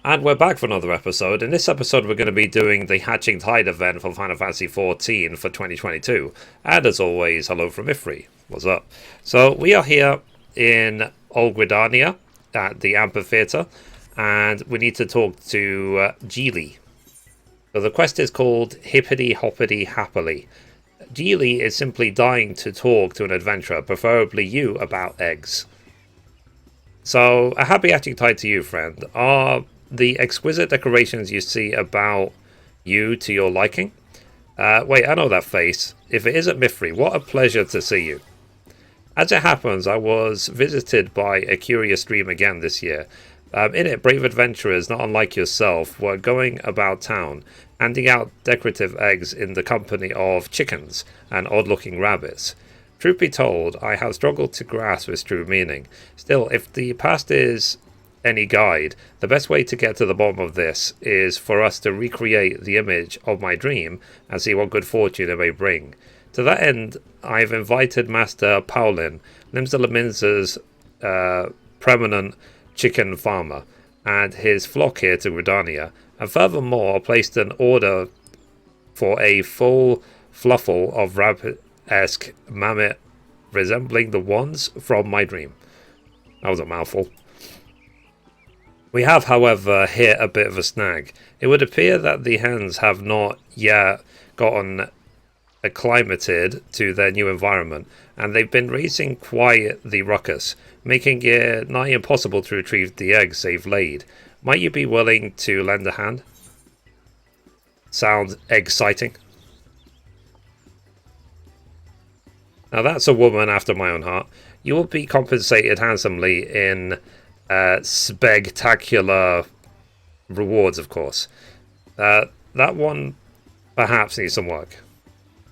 And we're back for another episode. In this episode, we're going to be doing the Hatching Tide event for Final Fantasy XIV for 2022. And as always, hello from Mithrie. What's up? So we are here in Old Gridania at the amphitheater, and we need to talk to Geely. So the quest is called Hippity Hoppity Happily. Geely is simply dying to talk to an adventurer, preferably you, about eggs. So, a happy hatching tide to you, friend. Are the exquisite decorations you see about you to your liking? Wait, I know that face. If it isn't Mithrie, what a pleasure to see you. As it happens, I was visited by a curious dream again this year. In it, brave adventurers, not unlike yourself, were going about town, handing out decorative eggs in the company of chickens and odd-looking rabbits. Truth be told, I have struggled to grasp its true meaning. Still, if the past is any guide, the best way to get to the bottom of this is for us to recreate the image of my dream and see what good fortune it may bring. To that end, I've invited Master Paulin, Limsa preeminent chicken farmer, and his flock here to Gridania, and furthermore placed an order for a full fluffle of rabbit-esque mammoth resembling the ones from my dream. That was a mouthful. We have, however, hit a bit of a snag. It would appear that the hens have not yet gotten acclimated to their new environment, and they've been raising quite the ruckus, making it nigh impossible to retrieve the eggs they've laid. Might you be willing to lend a hand? Sounds exciting. Now that's a woman after my own heart. You will be compensated handsomely in spectacular rewards, of course. That one perhaps needs some work.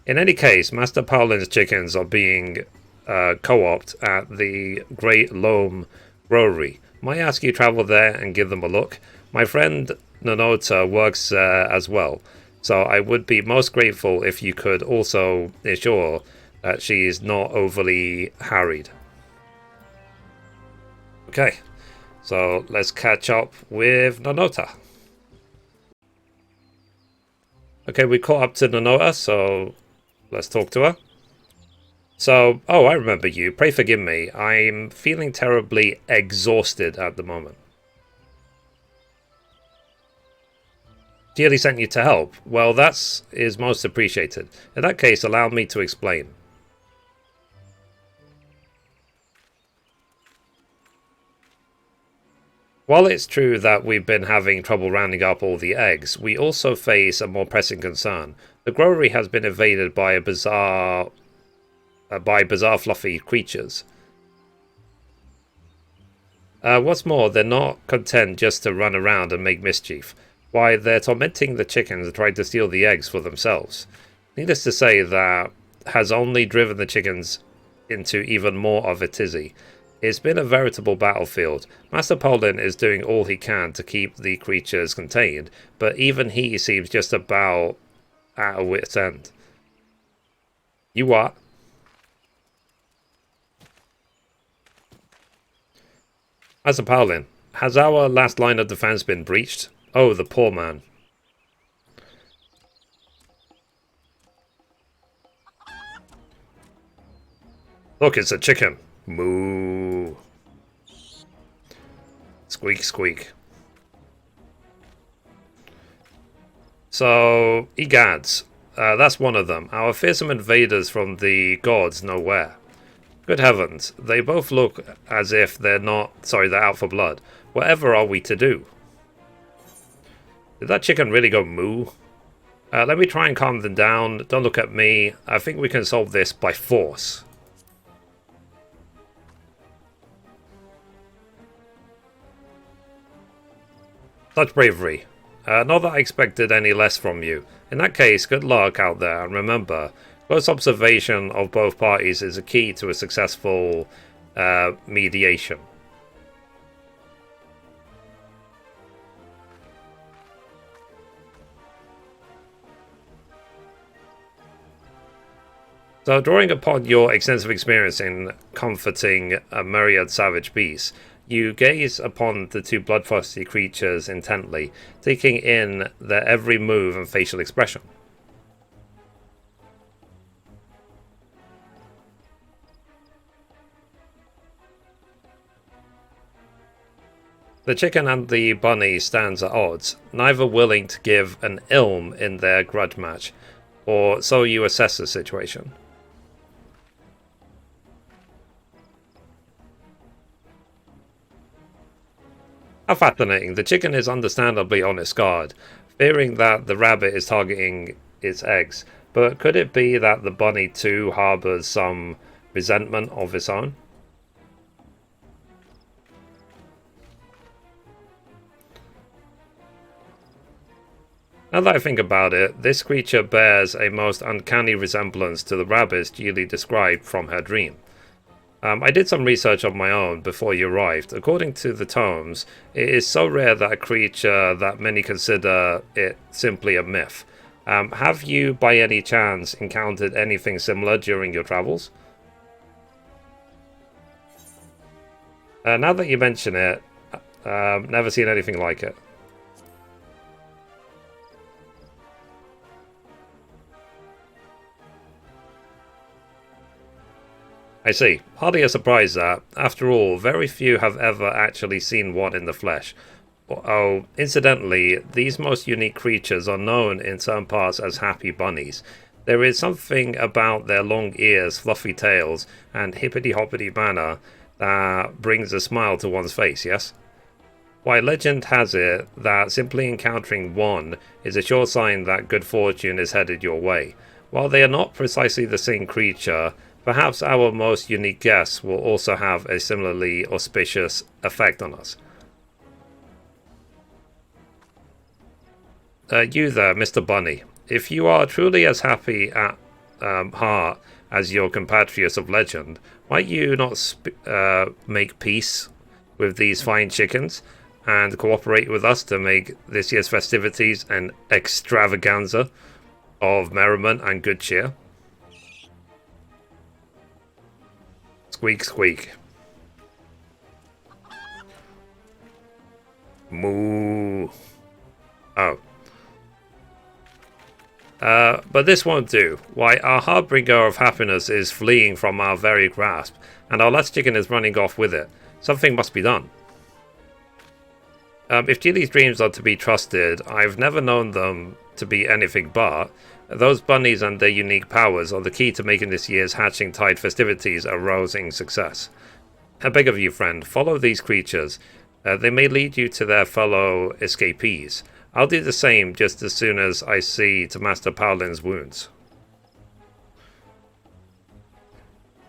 In any case, Master Paulin's chickens are being co-opted at the Great Loam Brewery. Might I ask you to travel there and give them a look? My friend Nanota works there as well, so I would be most grateful if you could also ensure that she is not overly harried. Okay, so let's catch up with Nanota. Okay, we caught up to Nanota, so let's talk to her. So, oh, I remember you. Pray forgive me. I'm feeling terribly exhausted at the moment. Dearly sent you to help. Well, that is most appreciated. In that case, allow me to explain. While it's true that we've been having trouble rounding up all the eggs, we also face a more pressing concern. The growlery has been invaded by bizarre fluffy creatures. What's more, they're not content just to run around and make mischief. Why, they're tormenting the chickens and trying to steal the eggs for themselves. Needless to say, that has only driven the chickens into even more of a tizzy. It's been a veritable battlefield. Master Paulin is doing all he can to keep the creatures contained, but even he seems just about at a wit's end. You what? Master Paulin, has our last line of defense been breached? Oh, the poor man. Look, it's a chicken. Moo. Squeak, squeak. So, egads. That's one of them. Our fearsome invaders from the gods know where. Good heavens, they both look as if they're out for blood. Whatever are we to do? Did that chicken really go moo? Let me try and calm them down. Don't look at me. I think we can solve this by force. Such bravery. Not that I expected any less from you. In that case, good luck out there, and remember, close observation of both parties is a key to a successful mediation. So, drawing upon your extensive experience in comforting a myriad savage beasts, You gaze upon the two bloodthirsty creatures intently, taking in their every move and facial expression. The chicken and the bunny stands at odds, neither willing to give an ilm in their grudge match, or so you assess the situation. How fascinating. The chicken is understandably on its guard, fearing that the rabbit is targeting its eggs, but could it be that the bunny too harbors some resentment of its own? Now that I think about it, this creature bears a most uncanny resemblance to the rabbits Geely described from her dream. I did some research of my own before you arrived. According to the tomes, it is so rare that a creature that many consider it simply a myth. Have you, by any chance, encountered anything similar during your travels? Now that you mention it, never seen anything like it. I see. Hardly a surprise that, after all, very few have ever actually seen one in the flesh. Oh, incidentally, these most unique creatures are known in some parts as happy bunnies. There is something about their long ears, fluffy tails, and hippity-hoppity manner that brings a smile to one's face, yes? Why, legend has it that simply encountering one is a sure sign that good fortune is headed your way. While they are not precisely the same creature, perhaps our most unique guests will also have a similarly auspicious effect on us. You there, Mr. Bunny. If you are truly as happy at heart as your compatriots of legend, might you not make peace with these fine chickens and cooperate with us to make this year's festivities an extravaganza of merriment and good cheer? Squeak, squeak. Moo. Oh. But this won't do. Why, our harbinger of happiness is fleeing from our very grasp, and our last chicken is running off with it. Something must be done. If Geely's dreams are to be trusted, I've never known them to be anything but. Those bunnies and their unique powers are the key to making this year's Hatching Tide festivities a rousing success. I beg of you, friend, follow these creatures. They may lead you to their fellow escapees. I'll do the same just as soon as I see to Master Paolin's wounds.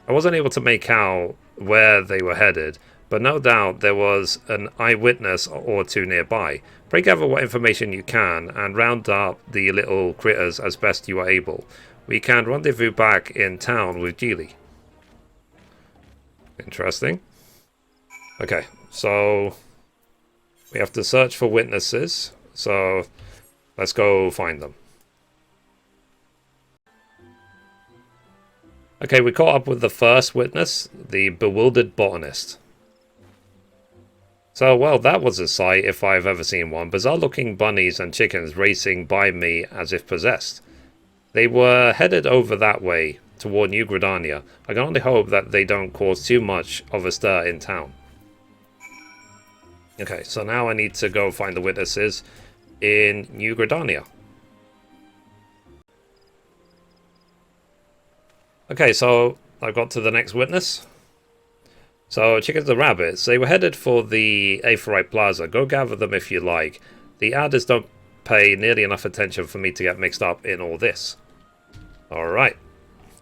I wasn't able to make out where they were headed, but no doubt there was an eyewitness or two nearby. Pray gather what information you can and round up the little critters as best you are able. We can rendezvous back in town with Geely. Interesting. Okay, so we have to search for witnesses. So let's go find them. Okay, we caught up with the first witness, the bewildered botanist. So, well, that was a sight if I've ever seen one. Bizarre-looking bunnies and chickens racing by me as if possessed. They were headed over that way, toward New Gridania. I can only hope that they don't cause too much of a stir in town. Okay, so now I need to go find the witnesses in New Gridania. Okay, so I got to the next witness. So, chickens and rabbits, they were headed for the Aephorite Plaza. Go gather them if you like. The adders don't pay nearly enough attention for me to get mixed up in all this. Alright,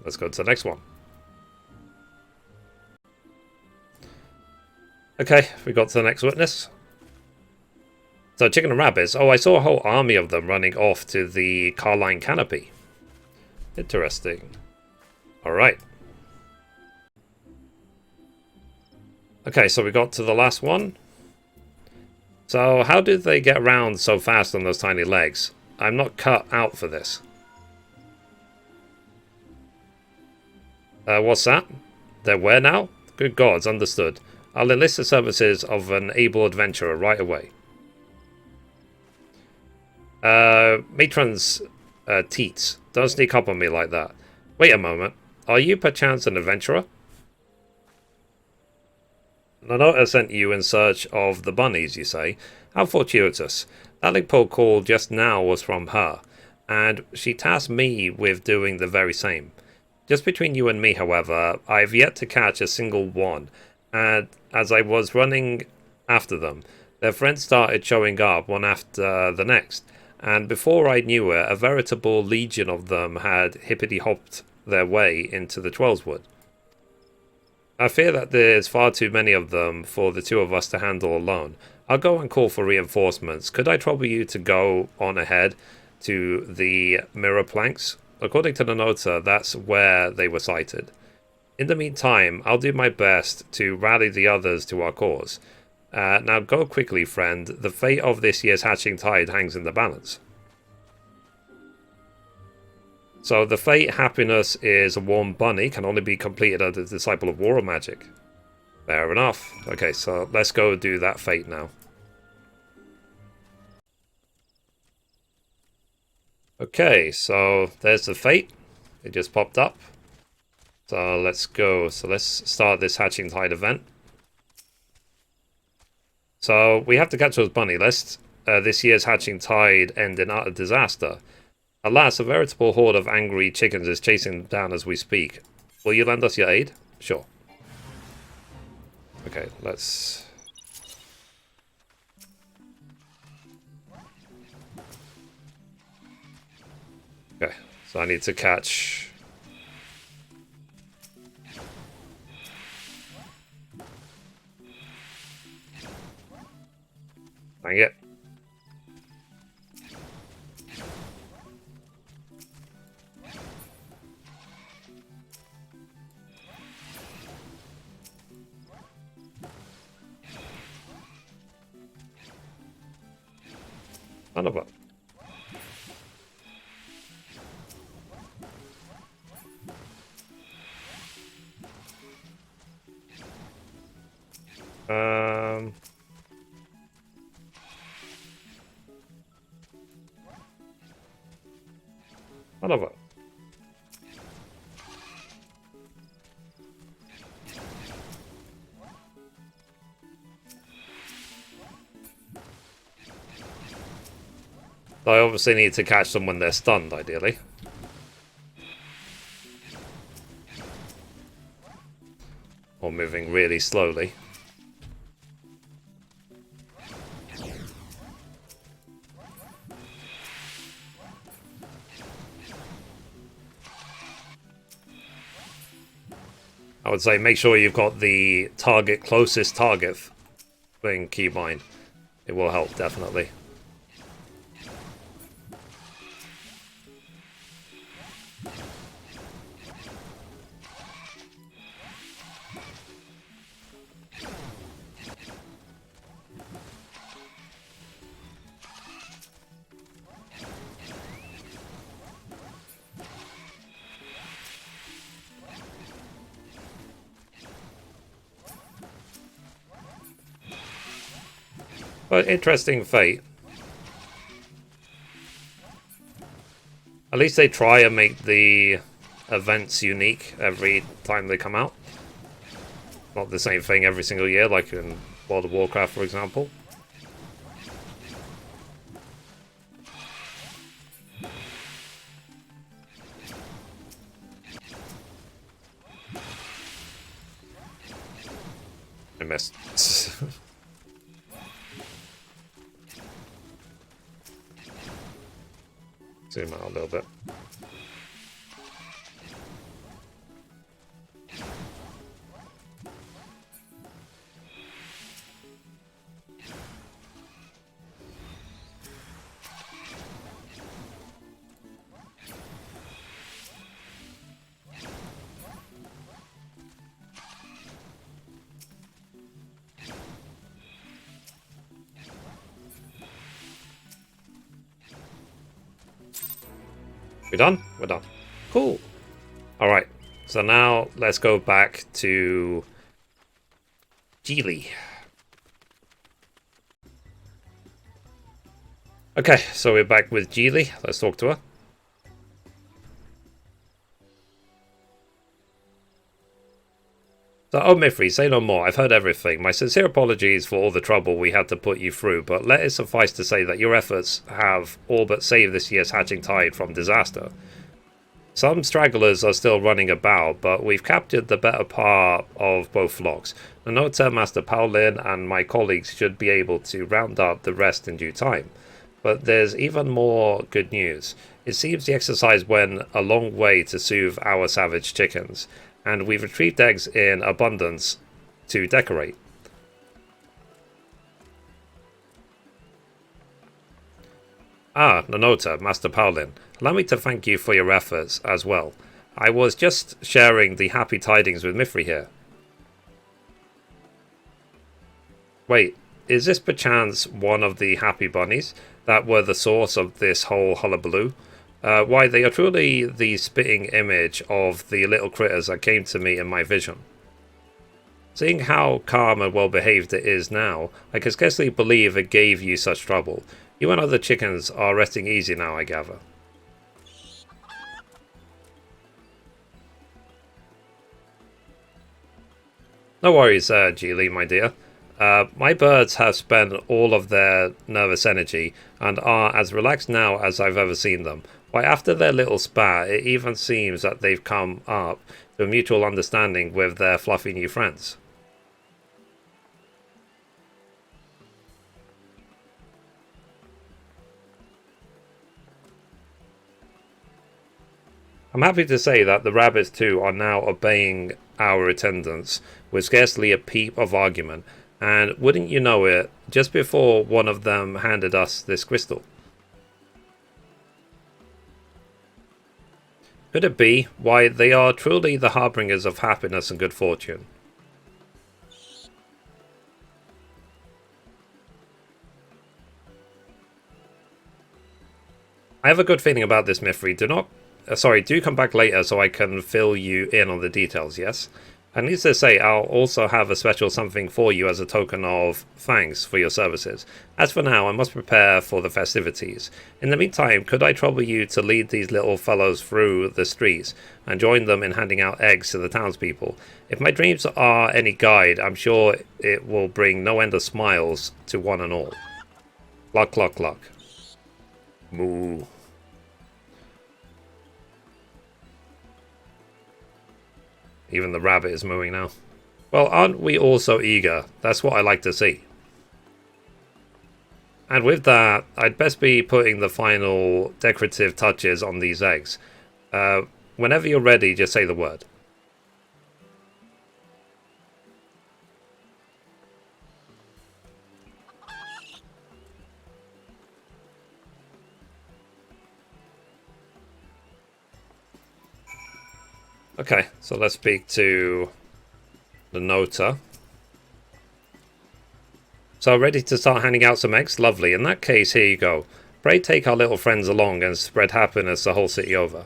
let's go to the next one. Okay, we got to the next witness. So, chicken and rabbits. Oh, I saw a whole army of them running off to the Carline Canopy. Interesting. Alright. Okay, so we got to the last one. So, how did they get around so fast on those tiny legs? I'm not cut out for this. What's that? They're where now? Good gods, understood. I'll enlist the services of an able adventurer right away. Matron's teats. Don't sneak up on me like that. Wait a moment. Are you perchance an adventurer? Nanota sent you in search of the bunnies, you say? How fortuitous. That Ligpo call just now was from her, and she tasked me with doing the very same. Just between you and me, however, I've yet to catch a single one, and as I was running after them, their friends started showing up one after the next, and before I knew it, a veritable legion of them had hippity-hopped their way into the Twellswood. I fear that there's far too many of them for the two of us to handle alone. I'll go and call for reinforcements. Could I trouble you to go on ahead to the mirror planks? According to the nota, that's where they were sighted. In the meantime, I'll do my best to rally the others to our cause. Now go quickly, friend. The fate of this year's hatching tide hangs in the balance. So the fate happiness is a warm bunny, can only be completed as a disciple of war or magic. Fair enough. Okay, so let's go do that fate now. Okay, so there's the fate. It just popped up. So let's go. So let's start this hatching tide event. So we have to catch those bunny lists. This year's hatching tide ended in utter disaster. Alas, a veritable horde of angry chickens is chasing them down as we speak. Will you lend us your aid? Sure. Okay, let's... Okay, so I need to catch... Dang it. Son of a... Son of a... I obviously need to catch them when they're stunned, ideally. Or moving really slowly. I would say make sure you've got the target, closest target thing keybind. It will help, definitely. But interesting fate. At least they try and make the events unique every time they come out. Not the same thing every single year, like in World of Warcraft, for example. I missed. Zoom out a little bit. We done? We're done. Cool. Alright, so now let's go back to Geely. Okay, so we're back with Geely. Let's talk to her. So, oh Mithrie, say no more. I've heard everything. My sincere apologies for all the trouble we had to put you through, but let it suffice to say that your efforts have all but saved this year's hatching tide from disaster. Some stragglers are still running about, but we've captured the better part of both flocks. Nanota, Master Paulin, and my colleagues should be able to round up the rest in due time. But there's even more good news. It seems the exercise went a long way to soothe our savage chickens, and we've retrieved eggs in abundance to decorate. Ah, Nanota, Master Paulin, allow me to thank you for your efforts as well. I was just sharing the happy tidings with Mithrie here. Wait, is this perchance one of the happy bunnies that were the source of this whole hullabaloo? Why, they are truly the spitting image of the little critters that came to me in my vision. Seeing how calm and well behaved it is now, I can scarcely believe it gave you such trouble. You and other chickens are resting easy now, I gather. No worries, Geely, my dear. My birds have spent all of their nervous energy and are as relaxed now as I've ever seen them. Why, after their little spat, it even seems that they've come up to a mutual understanding with their fluffy new friends. I'm happy to say that the rabbits too are now obeying our attendance with scarcely a peep of argument, and wouldn't you know it, just before one of them handed us this crystal. Could it be? Why, they are truly the harbingers of happiness and good fortune. I have a good feeling about this, Mithrie. Do come back later so I can fill you in on the details, yes? And needless to say, I'll also have a special something for you as a token of thanks for your services. As for now, I must prepare for the festivities. In the meantime, could I trouble you to lead these little fellows through the streets and join them in handing out eggs to the townspeople? If my dreams are any guide, I'm sure it will bring no end of smiles to one and all. Luck, luck, luck. Moo. Even the rabbit is mooing now. Well, aren't we all so eager? That's what I like to see. And with that, I'd best be putting the final decorative touches on these eggs. Whenever you're ready, just say the word. Okay, so let's speak to the Nota. So ready to start handing out some eggs? Lovely. In that case, here you go. Pray take our little friends along and spread happiness the whole city over.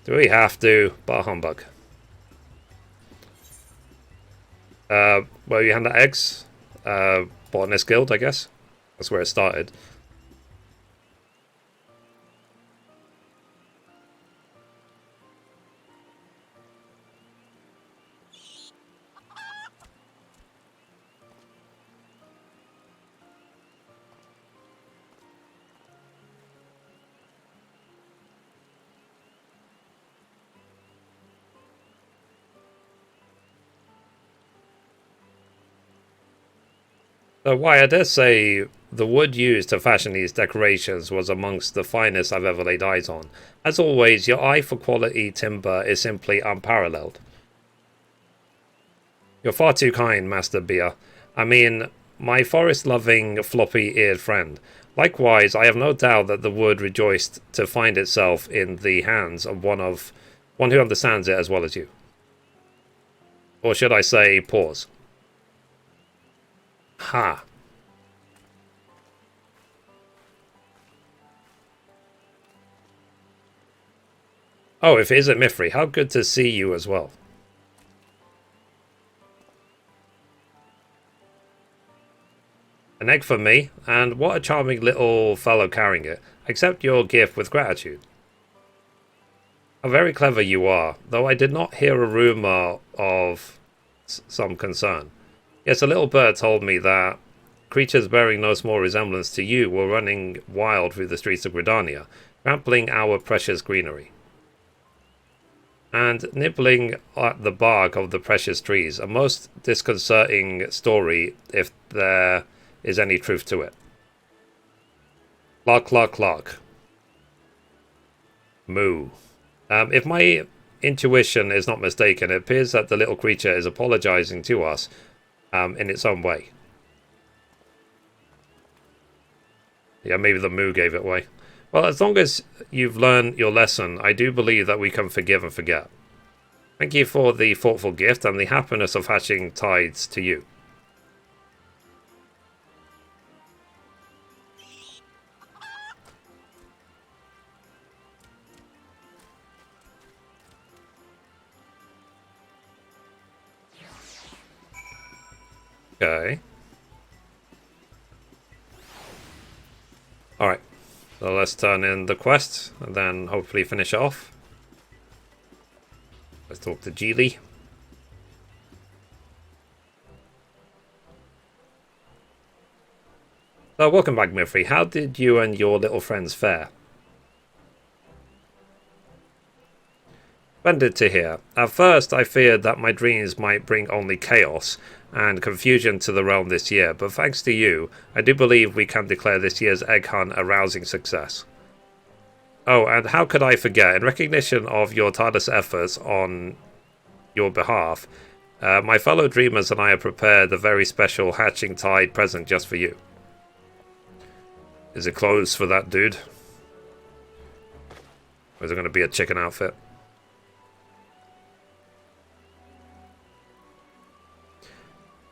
Do we have to? Bah humbug. Well, you hand out eggs. Botanist Guild, I guess. That's where it started. So why, I dare say the wood used to fashion these decorations was amongst the finest I've ever laid eyes on. As always, your eye for quality timber is simply unparalleled. You're far too kind, Master Beer. I mean, my forest-loving, floppy-eared friend. Likewise, I have no doubt that the wood rejoiced to find itself in the hands of one who understands it as well as you. Or should I say, pause. Ha. Oh, if it isn't Mithrie, how good to see you as well. An egg for me, and what a charming little fellow carrying it. Accept your gift with gratitude. How very clever you are, though I did not hear a rumour of some concern. Yes, a little bird told me that creatures bearing no small resemblance to you were running wild through the streets of Gridania, trampling our precious greenery, and nibbling at the bark of the precious trees. A most disconcerting story, if there is any truth to it. Cluck, cluck, cluck. Moo. If my intuition is not mistaken, it appears that the little creature is apologizing to us in its own way. Yeah, maybe the moo gave it away. Well, as long as you've learned your lesson, I do believe that we can forgive and forget. Thank you for the thoughtful gift and the happiness of hatching tides to you. Okay. Alright. So let's turn in the quest and then hopefully finish it off. Let's talk to Geely. So welcome back, Mithrie. How did you and your little friends fare? Splendid to hear. At first I feared that my dreams might bring only chaos and confusion to the realm this year, but thanks to you, I do believe we can declare this year's egg hunt a rousing success. Oh, and how could I forget, in recognition of your tireless efforts on your behalf, my fellow dreamers and I have prepared a very special Hatching Tide present just for you. Is it clothes for that dude? Or is it going to be a chicken outfit?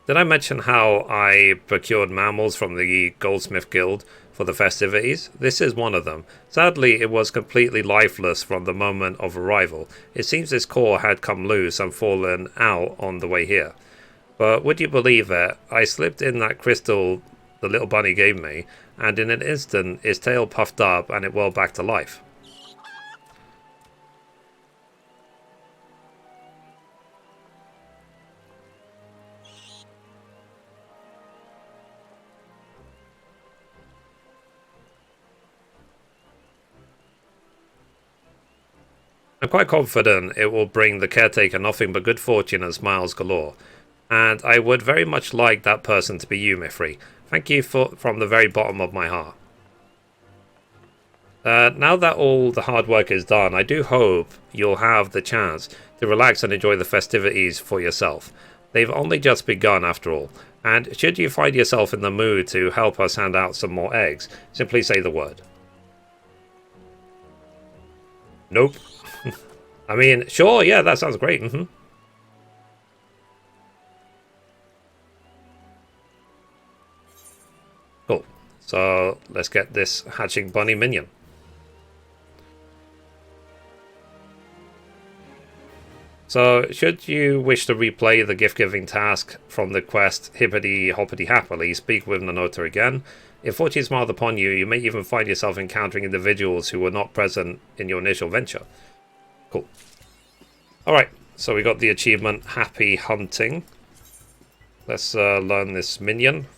Did I mention how I procured mammals from the Goldsmith Guild for the festivities? This is one of them. Sadly, it was completely lifeless from the moment of arrival. It seems its core had come loose and fallen out on the way here. But would you believe it? I slipped in that crystal the little bunny gave me, and in an instant its tail puffed up and it whirled back to life. I'm quite confident it will bring the caretaker nothing but good fortune and smiles galore. And I would very much like that person to be you, Mithrie. Thank you from the very bottom of my heart. Now that all the hard work is done, I do hope you'll have the chance to relax and enjoy the festivities for yourself. They've only just begun after all. And should you find yourself in the mood to help us hand out some more eggs, simply say the word. Nope. I mean, sure, yeah, that sounds great. Cool. So let's get this hatching bunny minion. So, should you wish to replay the gift-giving task from the quest Hippity Hoppity Happily, speak with Nanota again. If fortune smiled upon you, you may even find yourself encountering individuals who were not present in your initial venture. Cool. Alright, so we got the achievement Happy Hunting. Let's learn this minion.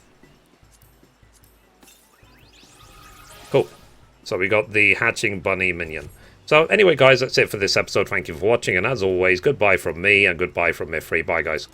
Cool. So we got the Hatching Bunny minion. So anyway, guys, that's it for this episode. Thank you for watching, and as always, goodbye from me and goodbye from Mithrie. Bye, guys.